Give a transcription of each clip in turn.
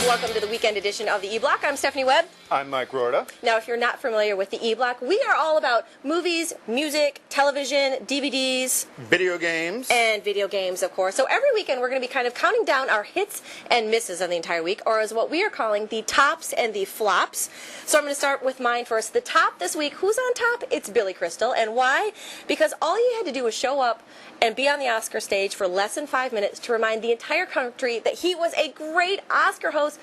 Welcome to the weekend edition of the E-Block. I'm Stephanie Webb. I'm Mike Rorta. Now, if you're not familiar with the E-Block, we are all about movies, music, television, DVDs. Video games. And video games, of course. So every weekend we're going to be kind of counting down our hits and misses of the entire week, or as what we are calling the tops and the flops. So I'm going to start with mine first. The top this week, who's on top? It's Billy Crystal. And why? Because all you had to do was show up and be on the Oscar stage for less than 5 minutes to remind the entire country that he was a great Oscar host,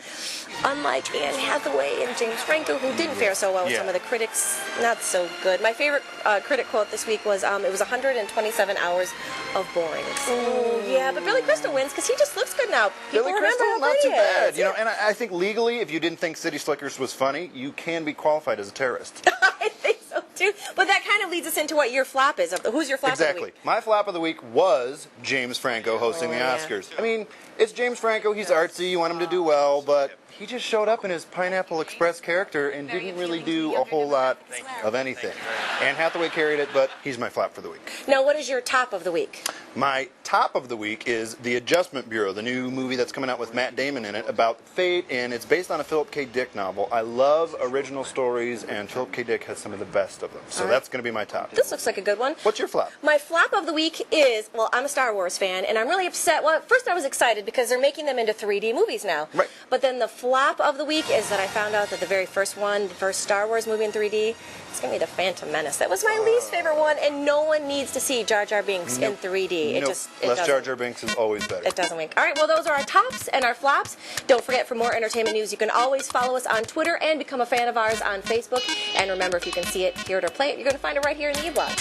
unlike Anne Hathaway and James Franco, who didn't fare so well with some of the critics. Not so good. My favorite critic quote this week was, it was 127 hours of boring. So, yeah, but Billy Crystal wins because he just looks good now. People Billy remember Crystal, how not good too he bad. is. You know, and I think legally, if you didn't think City Slickers was funny, you can be qualified as a terrorist. I think so too. But that kind of leads us into what your flop is. Who's your flop of the week? My flop of the week was James Franco hosting the Oscars. I mean, it's James Franco. He's artsy. You want him to do well, but he just showed up in his Pineapple Express character and didn't really do a whole lot of anything. Anne Hathaway carried it, but he's my flop for the week. Now, what is your top of the week? My top of the week is The Adjustment Bureau, the new movie that's coming out with Matt Damon in it about fate, and it's based on a Philip K. Dick novel. I love original stories, and Philip K. Dick has some of the best of them. So that's going to be my top. This looks like a good one. What's your flop? My flop of the week is, well, I'm a Star Wars fan, and I'm really upset. Well, at first I was excited because they're making them into 3D movies now. Right. But then the flop of the week is that I found out that the very first one, the first Star Wars movie in 3D, it's going to be The Phantom Menace. That was my least favorite one, and no one needs to see Jar Jar Binks in 3D. It just Less Jar Jar Binks is always better. It doesn't wink. All right, well, those are our tops and our flops. Don't forget, for more entertainment news, you can always follow us on Twitter and become a fan of ours on Facebook. And remember, if you can see it, hear it, or play it, you're going to find it right here in the E-Block.